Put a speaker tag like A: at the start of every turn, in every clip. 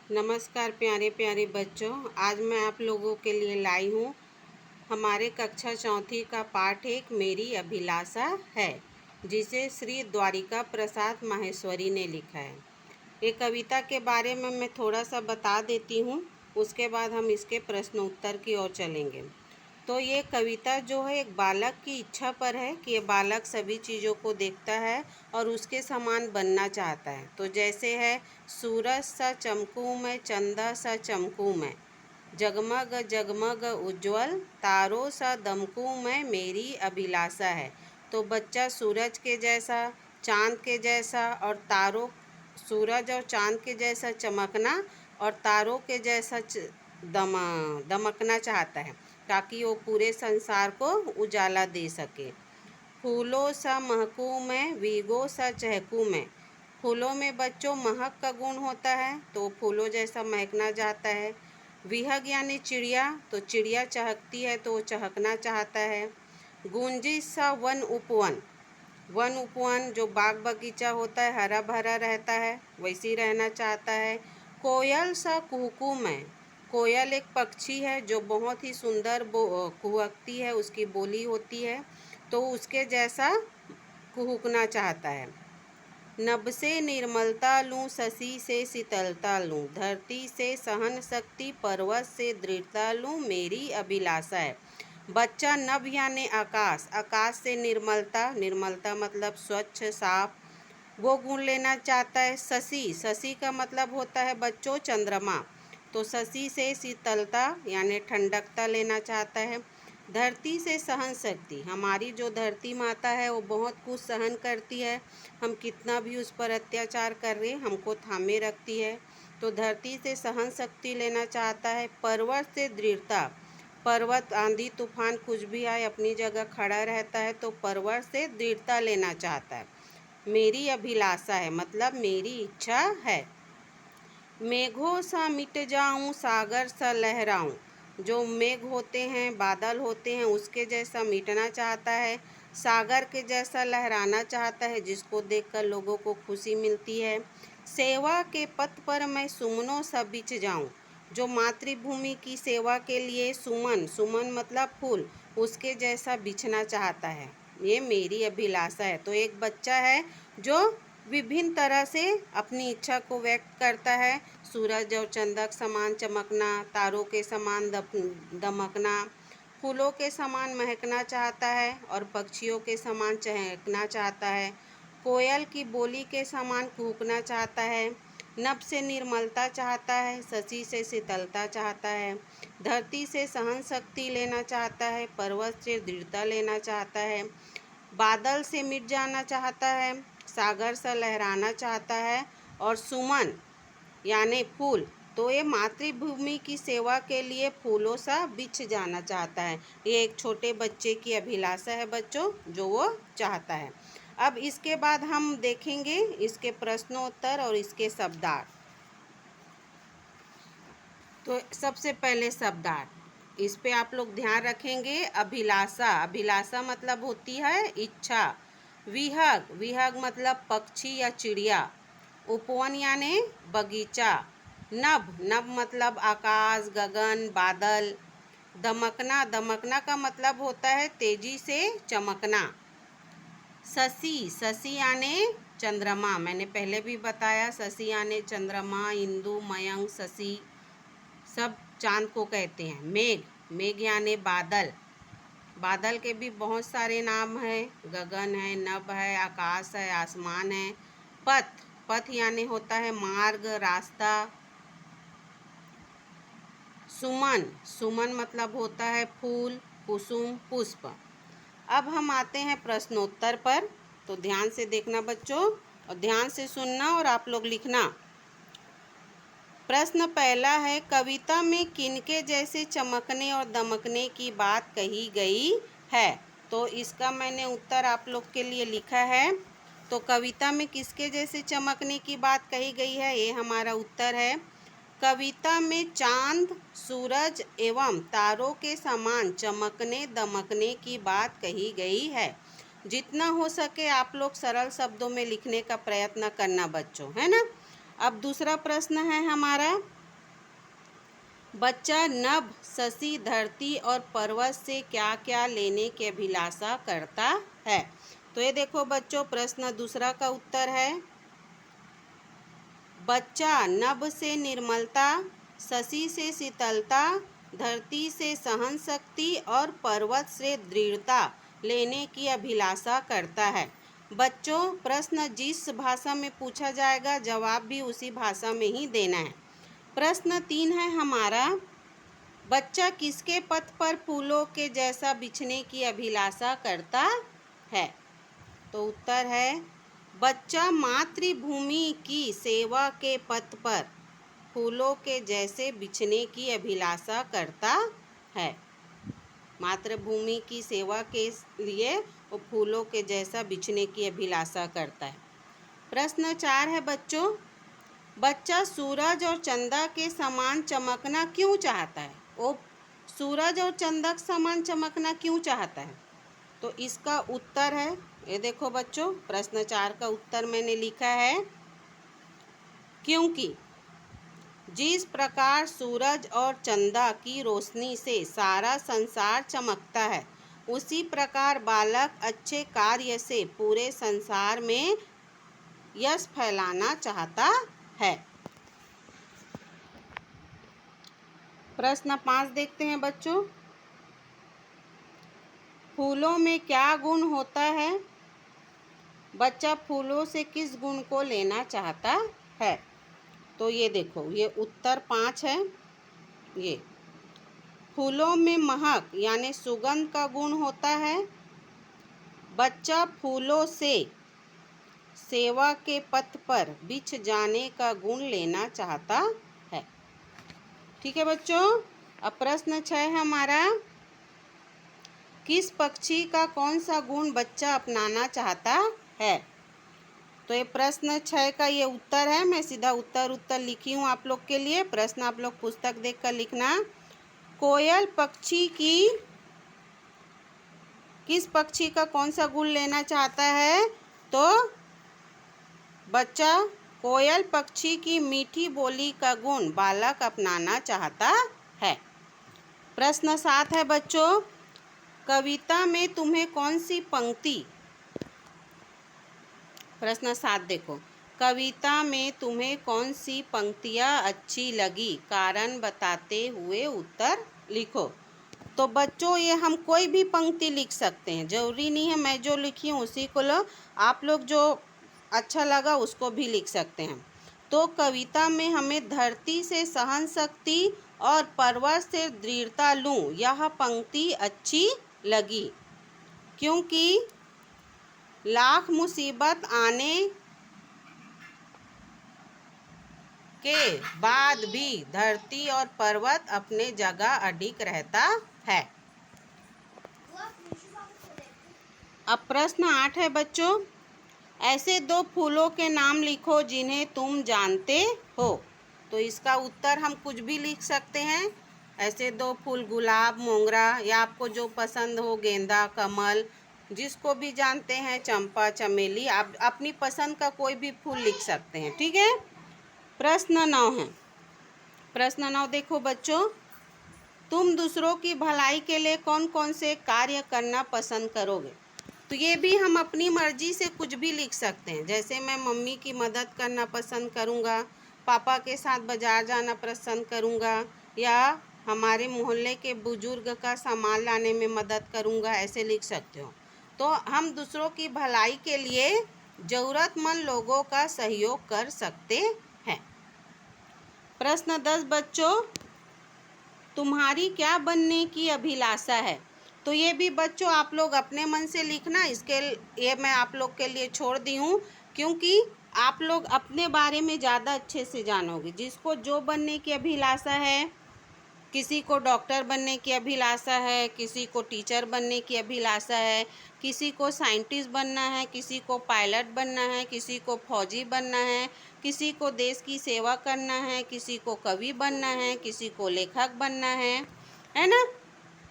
A: नमस्कार प्यारे प्यारे बच्चों। आज मैं आप लोगों के लिए लाई हूँ हमारे कक्षा चौथी का पाठ एक मेरी अभिलाषा है, जिसे श्री द्वारिका प्रसाद माहेश्वरी ने लिखा है। ये कविता के बारे में मैं थोड़ा सा बता देती हूँ, उसके बाद हम इसके प्रश्न उत्तर की ओर चलेंगे। तो ये कविता जो है एक बालक की इच्छा पर है कि ये बालक सभी चीज़ों को देखता है और उसके समान बनना चाहता है। तो जैसे है, सूरज सा चमकूं मैं, चंदा सा चमकूं मैं, जगमग जगमग उज्ज्वल, तारों सा दमकूं मैं, मेरी अभिलाषा है। तो बच्चा सूरज के जैसा, चांद के जैसा और तारों, सूरज और चांद के जैसा चमकना और तारों के जैसा दमकना चाहता है, ताकि वो पूरे संसार को उजाला दे सके। फूलों सा महकूं मैं, भीगों सा चहकूं मैं। फूलों में बच्चों महक का गुण होता है, तो फूलों जैसा महकना चाहता है। विहग यानी चिड़िया, तो चिड़िया चहकती है तो वो चहकना चाहता है। गुंजिश सा वन उपवन, वन उपवन जो बाग बगीचा होता है, हरा भरा रहता है, वैसे ही रहना चाहता है। कोयल सा कुहकू मैं, कोयल एक पक्षी है जो बहुत ही सुंदर कुहकती है, उसकी बोली होती है, तो उसके जैसा कुहकना चाहता है। नभ से निर्मलता लूँ, शशि से शीतलता लूँ, धरती से सहन शक्ति, पर्वत से दृढ़ता लूँ, मेरी अभिलाषा है। बच्चा नभ यानी आकाश, आकाश से निर्मलता, निर्मलता मतलब स्वच्छ साफ, वो गुण लेना चाहता है। शशि, शशि का मतलब होता है बच्चों चंद्रमा, तो शशि से शीतलता यानी ठंडकता लेना चाहता है। धरती से सहन शक्ति, हमारी जो धरती माता है वो बहुत कुछ सहन करती है, हम कितना भी उस पर अत्याचार कर रहे हमको थामे रखती है, तो धरती से सहन शक्ति लेना चाहता है। पर्वत से दृढ़ता, पर्वत आंधी तूफान कुछ भी आए अपनी जगह खड़ा रहता है, तो पर्वत से दृढ़ता लेना चाहता है। मेरी अभिलाषा है मतलब मेरी इच्छा है। मेघों सा मिट जाऊं, सागर सा लहराऊं, जो मेघ होते हैं, बादल होते हैं, उसके जैसा मिटना चाहता है, सागर के जैसा लहराना चाहता है, जिसको देखकर लोगों को खुशी मिलती है। सेवा के पथ पर मैं सुमनों सा बिछ जाऊं, जो मातृभूमि की सेवा के लिए सुमन, सुमन मतलब फूल, उसके जैसा बिछना चाहता है। ये मेरी अभिलाषा है। तो एक बच्चा है जो विभिन्न तरह से अपनी इच्छा को व्यक्त करता है। सूरज और चंद्र समान चमकना, तारों के समान दमकना, फूलों के समान महकना चाहता है और पक्षियों के समान चहकना चाहता है। कोयल की बोली के समान कूकना चाहता है। नभ से निर्मलता चाहता है, शशि से शीतलता चाहता है, धरती से सहन शक्ति लेना चाहता है, पर्वत से दृढ़ता लेना चाहता है, बादल से मिट जाना चाहता है, सागर सा लहराना चाहता है और सुमन यानी फूल, तो ये मातृभूमि की सेवा के लिए फूलों सा बिछ जाना चाहता है। ये एक छोटे बच्चे की अभिलाषा है बच्चों, जो वो चाहता है। अब इसके बाद हम देखेंगे इसके प्रश्नोत्तर और इसके शब्दार्थ। तो सबसे पहले शब्दार्थ, इस पे आप लोग ध्यान रखेंगे। अभिलाषा, अभिलाषा मतलब होती है इच्छा। विहग, विहग मतलब पक्षी या चिड़िया। उपवन यानी बगीचा। नभ, नभ मतलब आकाश, गगन, बादल। दमकना, दमकना का मतलब होता है तेजी से चमकना। शशि, शशि यानी चंद्रमा, मैंने पहले भी बताया, शशि यानी चंद्रमा, इंदु, मयंक, शशि सब चांद को कहते हैं। मेघ, मेघ यानी बादल, बादल के भी बहुत सारे नाम हैं, गगन है, नभ है, आकाश है, आसमान है। पथ, पथ यानी होता है मार्ग, रास्ता। सुमन, सुमन मतलब होता है फूल, कुसुम, पुष्प। अब हम आते हैं प्रश्नोत्तर पर, तो ध्यान से देखना बच्चों और ध्यान से सुनना और आप लोग लिखना। प्रश्न पहला है, कविता में किनके जैसे चमकने और दमकने की बात कही गई है? तो इसका मैंने उत्तर आप लोग के लिए लिखा है। तो कविता में किसके जैसे चमकने की बात कही गई है, ये हमारा उत्तर है। कविता में चांद, सूरज एवं तारों के समान चमकने दमकने की बात कही गई है। जितना हो सके आप लोग सरल शब्दों में लिखने का प्रयत्न करना बच्चों, है ना। अब दूसरा प्रश्न है हमारा, बच्चा नभ, शशि, धरती और पर्वत से क्या क्या लेने की अभिलाषा करता है। तो ये देखो बच्चों, प्रश्न दूसरा का उत्तर है, बच्चा नभ से निर्मलता, शशि से शीतलता, धरती से सहन शक्ति और पर्वत से दृढ़ता लेने की अभिलाषा करता है। बच्चों, प्रश्न जिस भाषा में पूछा जाएगा जवाब भी उसी भाषा में ही देना है। प्रश्न 3 है हमारा, बच्चा किसके पथ पर फूलों के जैसा बिछने की अभिलाषा करता है। तो उत्तर है, बच्चा मातृभूमि की सेवा के पथ पर फूलों के जैसे बिछने की अभिलाषा करता है। मातृभूमि की सेवा के लिए वो फूलों के जैसा बिछने की अभिलाषा करता है। प्रश्न 4 है बच्चों, बच्चा सूरज और चंदा के समान चमकना क्यों चाहता है। वो सूरज और चंदा के समान चमकना क्यों चाहता है। तो इसका उत्तर है, ये देखो बच्चों, प्रश्न 4 का उत्तर मैंने लिखा है, क्योंकि जिस प्रकार सूरज और चंदा की रोशनी से सारा संसार चमकता है, उसी प्रकार बालक अच्छे कार्य से पूरे संसार में यश फैलाना चाहता है। प्रश्न 5 देखते हैं बच्चों, फूलों में क्या गुण होता है। बच्चा फूलों से किस गुण को लेना चाहता है। तो ये देखो, ये उत्तर 5 है। ये फूलों में महक यानी सुगंध का गुण होता है। बच्चा फूलों से सेवा के पथ पर बिछ जाने का गुण लेना चाहता है। ठीक है बच्चों। अब प्रश्न 6 है हमारा, किस पक्षी का कौन सा गुण बच्चा अपनाना चाहता है। तो ये प्रश्न 6 का ये उत्तर है। मैं सीधा उत्तर लिखी हूँ आप लोग के लिए। प्रश्न आप लोग पुस्तक देखकर लिखना। कोयल पक्षी की किस पक्षी का कौन सा गुण लेना चाहता है। तो बच्चा कोयल पक्षी की मीठी बोली का गुण बालक अपनाना चाहता है। प्रश्न 7 है बच्चों, कविता में तुम्हें कौन सी पंक्ति। प्रश्न 7 देखो, कविता में तुम्हें कौन सी पंक्तियाँ अच्छी लगी, कारण बताते हुए उत्तर लिखो। तो बच्चों, ये हम कोई भी पंक्ति लिख सकते हैं, जरूरी नहीं है मैं जो लिखी हूँ उसी को लो, आप लोग जो अच्छा लगा उसको भी लिख सकते हैं। तो कविता में हमें धरती से सहन शक्ति और पर्वत से दृढ़ता लूँ, यह पंक्ति अच्छी लगी, क्योंकि लाख मुसीबत आने के बाद भी धरती और पर्वत अपने जगह अडिग रहता है। अब प्रश्न 8 है बच्चों, ऐसे 2 फूलों के नाम लिखो जिन्हें तुम जानते हो। तो इसका उत्तर हम कुछ भी लिख सकते हैं। ऐसे 2 फूल, गुलाब, मोगरा, या आपको जो पसंद हो, गेंदा, कमल, जिसको भी जानते हैं, चंपा, चमेली, आप अपनी पसंद का कोई भी फूल लिख सकते हैं। ठीक है। प्रश्न 9 है। प्रश्न 9 देखो बच्चों, तुम दूसरों की भलाई के लिए कौन कौन से कार्य करना पसंद करोगे। तो ये भी हम अपनी मर्जी से कुछ भी लिख सकते हैं। जैसे मैं मम्मी की मदद करना पसंद करूँगा, पापा के साथ बाज़ार जाना पसंद करूँगा, या हमारे मोहल्ले के बुजुर्ग का सामान लाने में मदद करूँगा, ऐसे लिख सकते हो। तो हम दूसरों की भलाई के लिए ज़रूरतमंद लोगों का सहयोग कर सकते हैं। प्रश्न 10 बच्चों, तुम्हारी क्या बनने की अभिलाषा है। तो ये भी बच्चों आप लोग अपने मन से लिखना, इसके ये मैं आप लोग के लिए छोड़ दी हूँ, क्योंकि आप लोग अपने बारे में ज़्यादा अच्छे से जानोगे। जिसको जो बनने की अभिलाषा है, किसी को डॉक्टर बनने की अभिलाषा है, किसी को टीचर बनने की अभिलाषा है, किसी को साइंटिस्ट बनना है, किसी को पायलट बनना है, किसी को फौजी बनना है, किसी को देश की सेवा करना है, किसी को कवि बनना है, किसी को लेखक बनना है ना,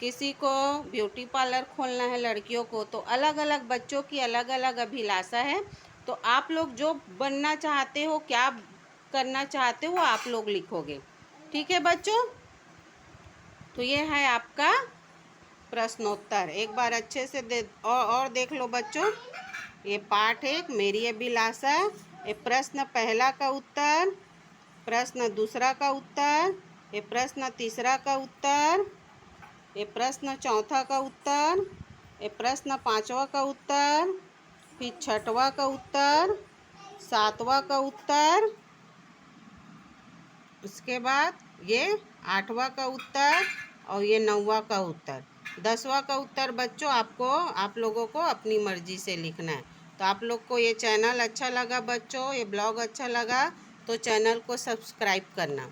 A: किसी को ब्यूटी पार्लर खोलना है लड़कियों को। तो अलग अलग बच्चों की अलग अलग अभिलाषा है। तो आप लोग जो बनना चाहते हो, क्या करना चाहते हो, आप लोग लिखोगे। ठीक है बच्चों। तो ये है आपका प्रश्नोत्तर। एक बार अच्छे से और देख लो बच्चों। ये पाठ एक मेरी अभिलाषा, ये प्रश्न पहला का उत्तर, प्रश्न दूसरा का उत्तर, ये प्रश्न तीसरा का उत्तर, ये प्रश्न चौथा का उत्तर, ये प्रश्न पांचवा का उत्तर, फिर छठवा का उत्तर, सातवां का उत्तर, उसके बाद ये आठवां का उत्तर और ये नौवां का उत्तर। 10वां का उत्तर बच्चों आप लोगों को अपनी मर्जी से लिखना है। तो आप लोग को ये चैनल अच्छा लगा बच्चों, ये ब्लॉग अच्छा लगा तो चैनल को सब्सक्राइब करना।